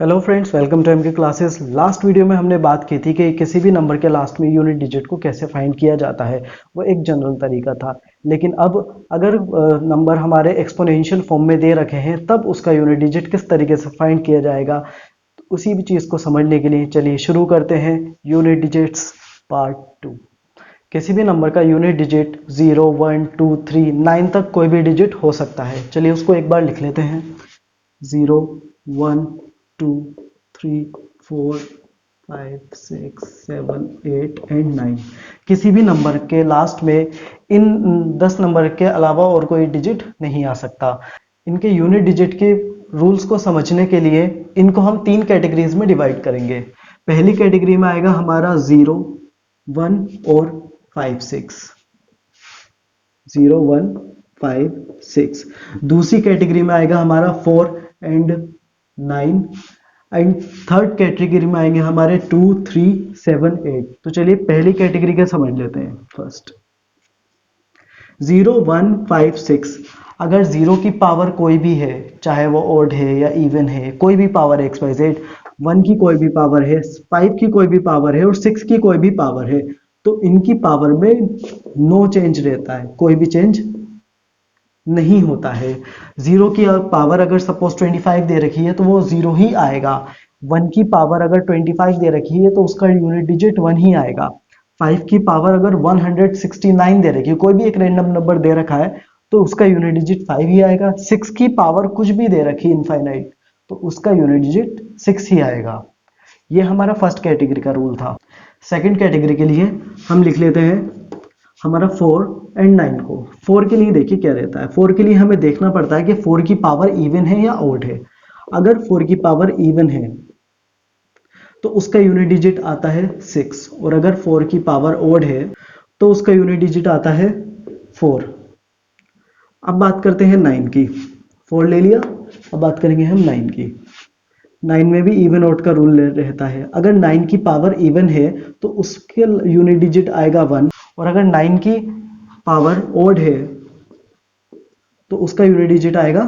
Hello friends, welcome to MK classes. Last video में हमने बात की थी कि किसी भी नंबर के लास्ट में यूनिट डिजिट को कैसे फाइंड किया जाता है। वो एक जनरल तरीका था। लेकिन अब अगर नंबर हमारे एक्सपोनेंशियल फॉर्म में दे रखे हैं तब उसका यूनिट डिजिट किस तरीके से फाइंड किया जाएगा, तो उसी भी चीज़ को समझने के लिए चलिए शुरू करते हैं। Unit digits part 2। किसी भी नंबर का यूनिट डिजिट 0, 1, 2, 3, 9 तक कोई भी डिजिट हो सकता है। चलिए उसको एक बार लिख लेते हैं। 0, 1, 2, 3, 4, 5, 6, 7, 8 एंड 9। किसी भी नंबर के लास्ट में इन 10 नंबर के अलावा और कोई डिजिट नहीं आ सकता। इनके यूनिट डिजिट के रूल्स को समझने के लिए इनको हम 3 कैटेगरीज में डिवाइड करेंगे। पहली कैटेगरी में आएगा हमारा 0, 1 और 5, 6। 0, 1, 5, 6। दूसरी कैटेगरी में आएगा हमारा 4 एंड 9 एंड थर्ड कैटेगरी में आएंगे हमारे 2, 3, 7, 8। तो चलिए पहली कैटेगरी का समझ लेते हैं। फर्स्ट 0, 1, 5, 6। अगर 0 की पावर कोई भी है, चाहे वो ओड है या इवन है, कोई भी पावर है XYZ, 1 की कोई भी पावर है, 5 की कोई भी पावर है और 6 की कोई भी पावर है, तो इनकी पावर में नो चेंज रहता है, कोई भी चेंज नहीं होता है। 0 की पावर अगर सपोज 25 दे रखी है तो वो 0 ही आएगा। 1 की पावर अगर 25 दे रखी है तो उसका यूनिट डिजिट 1 ही आएगा। 5 की पावर अगर 169 दे रखी है, कोई भी एक रैंडम नंबर दे रखा है, तो उसका यूनिट डिजिट 5 ही आएगा। 6 की पावर कुछ भी दे रखी है इनफाइनाइट, तो उसका यूनिट डिजिट 6 ही आएगा। ये हमारा फर्स्ट कैटेगरी का रूल था। सेकंड कैटेगरी के लिए हम लिख लेते हैं हमारा 4 एंड 9 को। 4 के लिए देखिए क्या रहता है। 4 के लिए हमें देखना पड़ता है कि 4 की पावर इवन है या ऑड है। अगर 4 की पावर इवन है तो उसका यूनिट डिजिट आता है 6, और अगर 4 की पावर ऑड है तो उसका यूनिट डिजिट आता है 4। अब बात करते हैं 9 की। 4 ले लिया, अब बात करेंगे हम 9 की। 9 में भी इवन ऑड का रूल रहता है। अगर 9 की पावर इवन है तो उसके यूनिट डिजिट आएगा 1, और अगर 9 की पावर ओड है तो उसका यूनिट डिजिट आएगा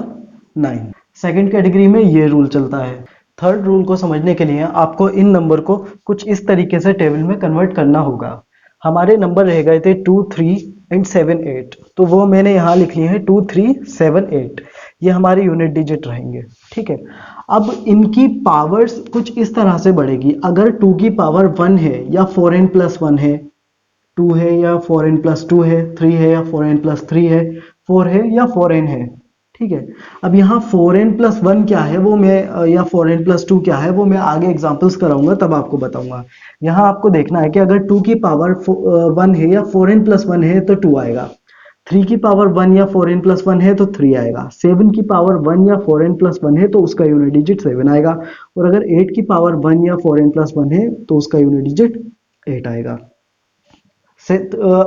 9। सेकंड कैटेगरी में ये रूल चलता है। थर्ड रूल को समझने के लिए आपको इन नंबर को कुछ इस तरीके से टेबल में कन्वर्ट करना होगा। हमारे नंबर रह गए थे 2, 3 एंड 7, 8, तो वो मैंने यहाँ लिख लिए हैं 2, 3, 7, 8। ये हमारे यूनिट डिजिट रहेंगे, ठीक है। अब इनकी पावर्स कुछ इस तरह से बढ़ेगी। अगर 2 की पावर 1 है या 4n प्लस 1 है, 2 है या 4n प्लस 2 है, 3 है या 4n प्लस 3 है, 4 है या 4n है, ठीक है। अब यहाँ 4n प्लस 1 क्या है वो मैं या 4n प्लस 2 क्या है वो मैं आगे एग्जांपल्स कराऊंगा, तब आपको बताऊंगा। यहाँ आपको देखना है कि अगर 2 की पावर 1 है या 4n प्लस 1 है तो 2 आएगा। 3 की पावर 1 या 4n प्लस 1 है तो 3 आएगा। 7 की पावर 1 या 4n प्लस 1 है तो उसका यूनिट डिजिट 7 आएगा। और अगर 8 की पावर 1 या 4n प्लस 1 है तो उसका यूनिट डिजिट 8 आएगा।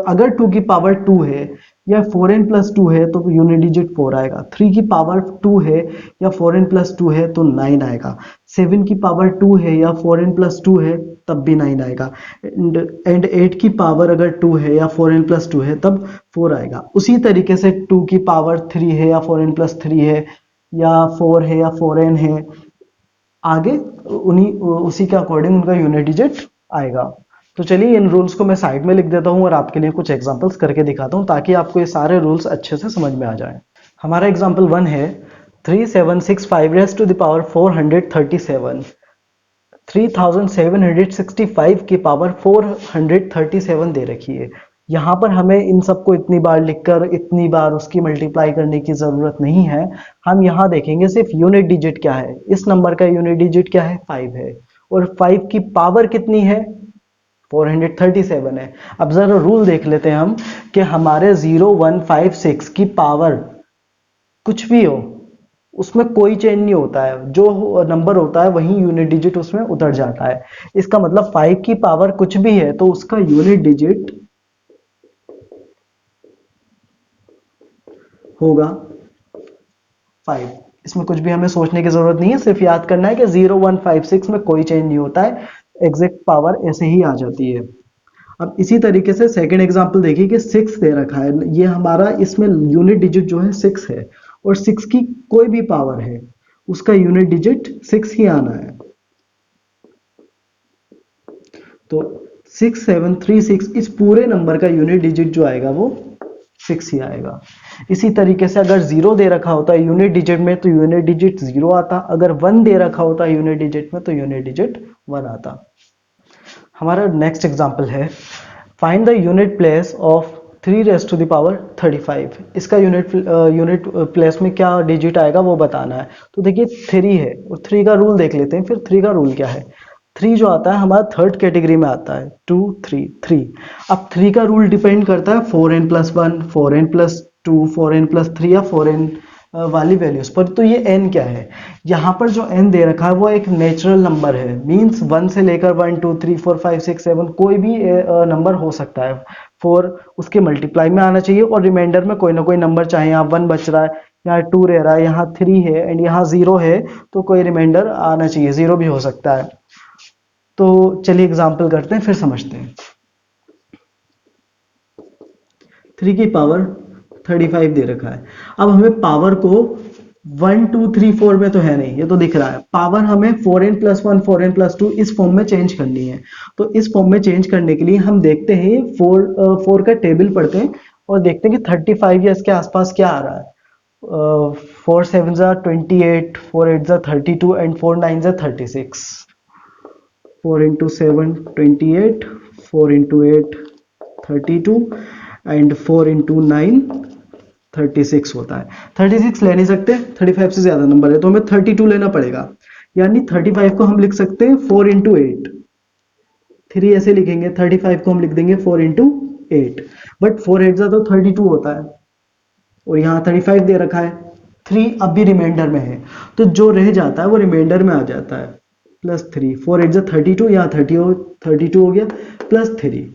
अगर 2 की पावर 2 है या 4n प्लस 2 है तो यूनिट डिजिट 4 आएगा। 3 की पावर 2 है या 4n प्लस 2 है तो 9 आएगा। 7 की पावर 2 है या 4n प्लस 2 है तब भी 9 आएगा। एंड 8 की पावर अगर 2 है या 4n प्लस 2 है तब 4 आएगा। उसी तरीके से 2 की पावर 3 है या 4n प्लस 3 है या 4 है या 4n है, आगे उसी के अकॉर्डिंग उनका यूनिट डिजिट आएगा। तो चलिए इन रूल्स को मैं साइड में लिख देता हूँ और आपके लिए कुछ एग्जांपल्स करके दिखाता हूँ ताकि आपको ये सारे रूल्स अच्छे से समझ में आ जाएं। हमारा एग्जांपल 1 है 3765 रेज़ टू द पावर 437। 3765 की पावर 437 दे रखी है। यहाँ पर हमें इन सबको इतनी बार लिखकर इतनी बार उसकी मल्टीप्लाई करने की ज़रूरत नहीं है। हम यहाँ देखेंगे सिर्फ यूनिट डिजिट क्या है। इस नंबर का यूनिट डिजिट क्या है, 5 है, और 5 की पावर कितनी है, 437 है। अब जरा रूल देख लेते हैं हम कि हमारे 0, 1, 5, 6 की पावर कुछ भी हो उसमें कोई चेंज नहीं होता है। जो नंबर होता है वही यूनिट डिजिट उसमें उतर जाता है। इसका मतलब 5 की पावर कुछ भी है तो उसका यूनिट डिजिट होगा 5। इसमें कुछ भी हमें सोचने की जरूरत नहीं है, सिर्फ याद करना है कि 0, 1, 5, 6 में कोई चेंज नहीं होता है, एग्जैक्ट पावर ऐसे ही आ जाती है। अब इसी तरीके से सेकंड एग्जांपल देखिए कि 6 दे रखा है। ये हमारा इसमें यूनिट डिजिट जो है 6 है, और 6 की कोई भी पावर है उसका यूनिट डिजिट 6 ही आना है। तो 6736 इस पूरे नंबर का यूनिट डिजिट जो आएगा वो 6 ही आएगा। इसी तरीके से अगर 0 दे रखा होता है यूनिट डिजिट में तो यूनिट डिजिट 0 आता, अगर 1 दे रखा होता है यूनिट डिजिट में तो यूनिट डिजिट 1 आता। हमारा नेक्स्ट एग्जांपल है find the unit place of 3 raise to the power 35। इसका यूनिट प्लेस में क्या डिजिट आएगा वो बताना है। तो देखिए 3 है और 3 का रूल देख लेते हैं। फिर 3 का रूल क्या है? 3 जो आता है हमारा थर्ड कैटेगरी में आता है, 2 3 3। अब 3 का रूल डिपेंड करता है 4n+1, 4n+2, 4n+3 या 4n वाली वैल्यूज पर। तो ये n क्या है? यहाँ पर जो n दे रखा है वो एक नेचुरल नंबर है, मींस 1 से लेकर 1 2 3 4 5 6 7 कोई भी नंबर हो सकता है। 4 उसके मल्टीप्लाई में आना चाहिए और रिमाइंडर में कोई ना कोई नंबर, चाहे यहाँ 1 बच रहा है, यहाँ 2 रह रहा है, यहाँ 3 है एंड यहाँ 0 है, तो कोई रिमाइंडर आना चाहिए, 0 भी हो सकता है। तो चलिए एग्जाम्पल करते हैं फिर समझते हैं। 3 की पावर 35 दे रखा है। अब हमें पावर को 1 2 3 4 में तो है नहीं, ये तो दिख रहा है। पावर हमें 4n+1 4n+2 इस फॉर्म में चेंज करनी है। तो इस फॉर्म में चेंज करने के लिए हम देखते हैं 4 का टेबल पढ़ते हैं और देखते हैं कि 35 या इसके आसपास क्या आ रहा है। 4 7 28, 4 8 32 and 4 9 36। 4 into 7 28, 4 into 8 32 and 4 into 9 36 होता है। 36 ले नहीं सकते, 35 से ज्यादा नंबर है तो हमें 32 लेना पड़ेगा। यानी 35 को हम लिख सकते हैं 4 into 8। 3 ऐसे लिखेंगे, 35 को हम लिख देंगे 4 into 8। बट 4 8 तो 32 होता है और यहाँ 35 दे रखा है। 3 अब भी रिमाइंडर में है तो जो रह जाता है वो रिमाइंडर में आ जाता है, +3। 4 8 32, यहाँ 32 हो गया, +3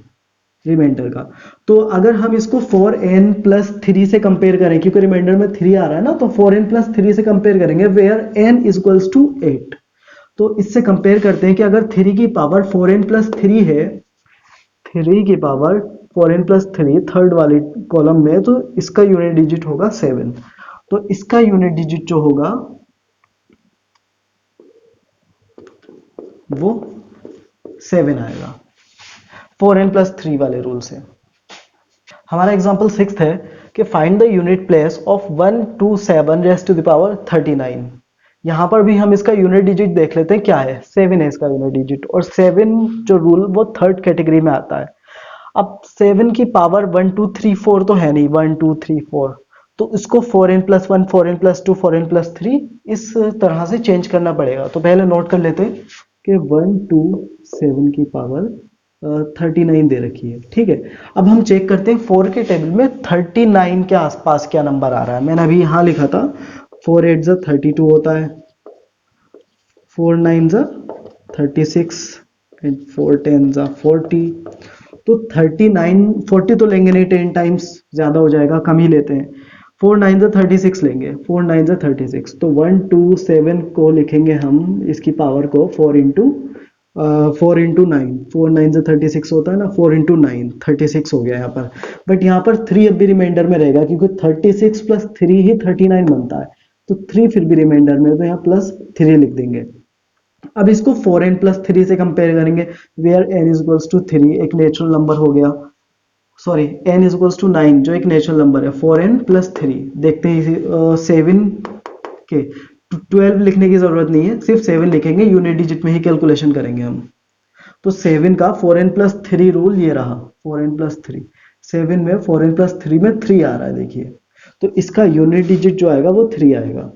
रिमाइंडर का। तो अगर हम इसको 4n+3 से कंपेयर करें, क्योंकि रिमाइंडर में 3 आ रहा है ना, तो 4n+3 से कंपेयर करेंगे वेयर n = 8। तो इससे कंपेयर करते हैं कि अगर 3 की पावर 4n+3 है, 3 की पावर 4n+3 थर्ड वाली कॉलम में, तो इसका यूनिट डिजिट होगा 7। तो इसका यूनिट डिजिट जो होगा वो 7 आएगा 4n+3 वाले रूल से। हमारा एग्जांपल 6 है कि find the unit place of 1 2 7 raise to the power 39। यहाँ पर भी हम इसका यूनिट डिजिट देख लेते हैं, क्या है? 7 है इसका यूनिट डिजिट और 7 जो रूल वो थर्ड कैटेगरी में आता है। अब 7 की पावर 1 2 3 4 तो है नहीं, 1 2 3 4, तो इसको 4n+1 4n+2 4n+3 इस तरह से चेंज करना पड़ेगा। तो पहले नोट कर लेते हैं कि 1 2 7 की पावर 39 दे रखी है, ठीक है। अब हम चेक करते हैं 4 के टेबल में 39 के आसपास क्या नंबर आ रहा है। मैंने अभी यहाँ लिखा था 4 8 32 होता है, 4 9 36 एंड 4 10 40। तो 39 40 तो लेंगे नहीं, 10 टाइम्स ज्यादा हो जाएगा, कम ही लेते हैं। 4 9 36 लेंगे, 4 9 36। तो 1 2 7 को लिखेंगे हम इसकी पावर को 4 into 9। 4 9 36 होता है ना, 4 into 9 36 हो गया यहाँ पर। बट यहाँ पर 3 अब भी रिमाइंडर में रहेगा क्योंकि 36 + 3 ही 39 बनता है। तो 3 फिर भी रिमाइंडर में, तो यहाँ +3 लिख देंगे। अब इसको 4n+3 से कंपेयर करेंगे वेयर n = 3 एक नेचुरल नंबर हो गया, सॉरी n = 9 जो एक नेचुरल नंबर है। 4n+3 देखते हैं 7 के 12 लिखने की जरूरत नहीं है, सिर्फ 7 लिखेंगे, यूनिट डिजिट में ही कैलकुलेशन करेंगे हम। तो 7 का 4n+3 रूल ये रहा, 4n+3। 7 में 4n+3 में 3 आ रहा है देखिए, तो इसका यूनिट डिजिट जो आएगा वो 3 आएगा।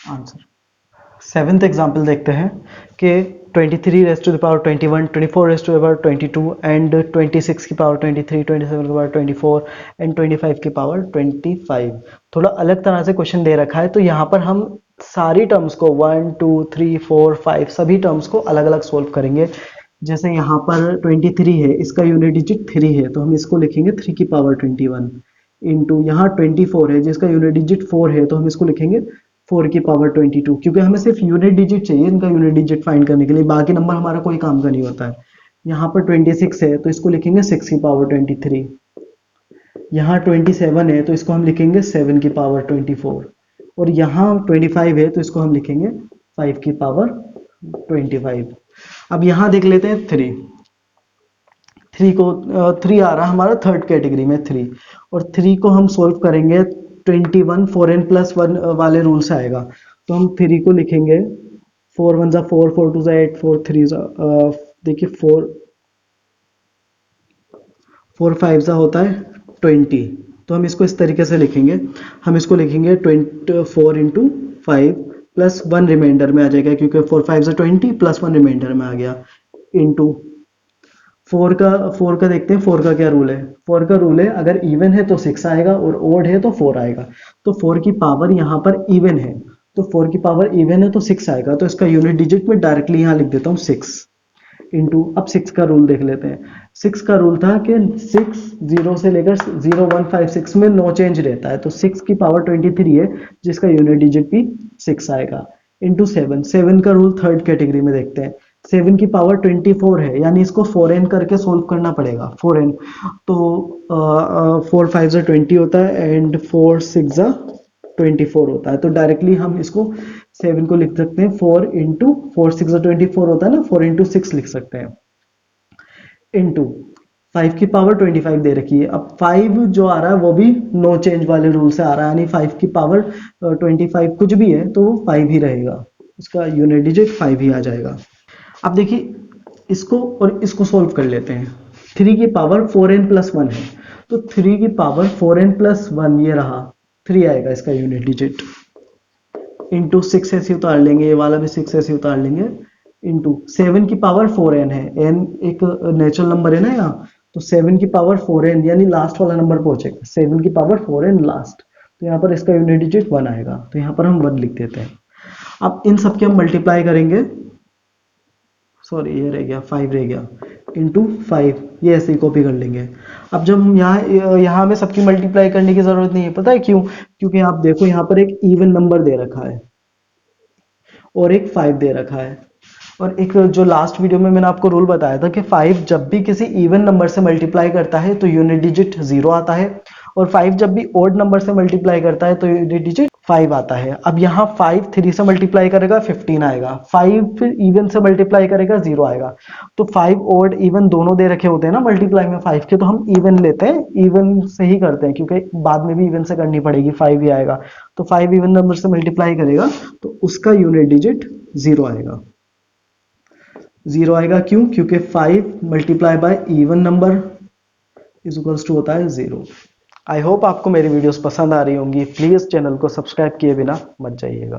आंसर। 7th एग्जाम्पल देखते हैं कि 23 raise to the power 21, 24 raise to the power 22 and 26 की पावर 23, 27 की पावर 24 एंड 25 की पावर 25। थोड़ा अलग तरह से क्वेश्चन दे रखा है, तो यहाँ पर हम सारी टर्म्स को 1 2 3 4 5 सभी टर्म्स को अलग अलग सोल्व करेंगे। जैसे यहाँ पर 23 है, इसका यूनिट डिजिट 3 है, तो हम इसको लिखेंगे 3 की पावर 21 इंटू यहाँ 24 है जिसका यूनिट डिजिट 4 है, तो हम इसको लिखेंगे 4 की पावर 22, क्योंकि हमें सिर्फ यूनिट डिजिट चाहिए इनका यूनिट डिजिट फाइंड करने के लिए, बाकी नंबर हमारा कोई काम का नहीं होता है। यहाँ पर 26 है तो इसको लिखेंगे 6 की पावर 23 यहाँ 27 है तो इसको हम लिखेंगे 7 की पावर 24, और यहाँ 25 है तो इसको हम लिखेंगे 5 की पावर 25। अब यहाँ देख लेते हैं 3। 3 आ रहा है हमारा थर्ड कैटेगरी में 3, और 3 को हम सोल्व करेंगे 21 4n+1 वाले रूल से आएगा। तो हम 3 को लिखेंगे 4 1 जा 4, 4 2 जा 8, 4 3 जा देखिए 4 5 जा होता है 20। तो हम इसको इस तरीके से लिखेंगे, हम इसको लिखेंगे 4 इंटू 5 प्लस 1 रिमाइंडर में आ जाएगा, क्योंकि 4 5 जा 20 प्लस 1 रिमाइंडर में आ गया, इंटू 4 का देखते हैं 4 का क्या रूल है। 4 का रूल है अगर इवन है तो 6 आएगा और ओड है तो 4 आएगा। तो 4 की पावर यहाँ पर इवन है, तो 4 की पावर इवन है तो 6 आएगा। तो इसका यूनिट डिजिट में डायरेक्टली यहाँ लिख देता हूँ 6 इंटू, अब 6 का रूल देख लेते हैं। 6 का रूल था कि 6 0 से लेकर 0 1 5 6 में नो चेंज रहता है, तो 6 की पावर 23 है जिसका यूनिट डिजिट भी 6 आएगा, इंटू 7। 7 का रूल थर्ड कैटेगरी में देखते हैं। 7 की पावर 24 है, यानी इसको 4n करके सोल्व करना पड़ेगा। 4n तो 4 5 जा 20 होता है एंड 4 6 जा 24 होता है। तो डायरेक्टली हम इसको 7 को लिख सकते हैं 4 इंटू 4 6 जा 24 होता है ना, 4 इंटू 6 लिख सकते हैं, इंटू 5 की पावर 25 दे रखी है। अब 5 जो आ रहा है वो भी नो चेंज वाले रूल से आ रहा है, यानी 5 की पावर 25 कुछ भी है तो वो 5 ही रहेगा, उसका यूनिट डिजिट 5 ही आ जाएगा। अब देखिए इसको और इसको सोल्व कर लेते हैं। 3 की पावर 4n+1 है, तो 3 की पावर 4n+1 ये रहा 3 आएगा इसका यूनिट डिजिट, इंटू 6 ऐसे उतार लेंगे, ये वाला भी 6 ऐसे उतार लेंगे, इंटू 7 की पावर 4n है, n एक नेचुरल नंबर है ना यहाँ, तो 7 की पावर 4n यानी लास्ट वाला नंबर पहुंचेगा, 7 की पावर 4n लास्ट, तो यहाँ पर इसका यूनिट डिजिट 1 आएगा, तो यहाँ पर हम 1 लिख देते हैं। अब इन सबके हम मल्टीप्लाई करेंगे, सॉरी ये रह गया 5 रह गया, इंटू 5, ये ऐसे ही कॉपी कर लेंगे। अब जब हम यहाँ हमें सबकी मल्टीप्लाई करने की जरूरत नहीं है, पता है क्यों? क्योंकि आप देखो यहाँ पर एक इवन नंबर दे रखा है और एक 5 दे रखा है, और एक जो लास्ट वीडियो में मैंने आपको रूल बताया था कि 5 जब भी किसी इवन नंबर से मल्टीप्लाई करता है तो यूनिट डिजिट 0 आता है, और 5 जब भी ओड नंबर से मल्टीप्लाई करता है तो यूनिट डिजिट 5 आता है। अब यहाँ 5 3 से मल्टीप्लाई करेगा 15 आएगा, 5 फिर इवन से मल्टीप्लाई करेगा 0 आएगा। तो 5 ओड इवन दोनों दे रखे होते हैं ना मल्टीप्लाई में 5 के, तो हम इवन लेते हैं, इवन से ही करते हैं क्योंकि बाद में भी इवन से करनी पड़ेगी, 5 ही आएगा। तो 5 इवन नंबर से मल्टीप्लाई करेगा तो उसका यूनिट डिजिट 0 आएगा। 0 आएगा क्यों? क्योंकि 5 multiply by even number is equals to होता है 0। आई होप आपको मेरी वीडियोस पसंद आ रही होंगी। प्लीज़ चैनल को सब्सक्राइब किए बिना मत जाइएगा।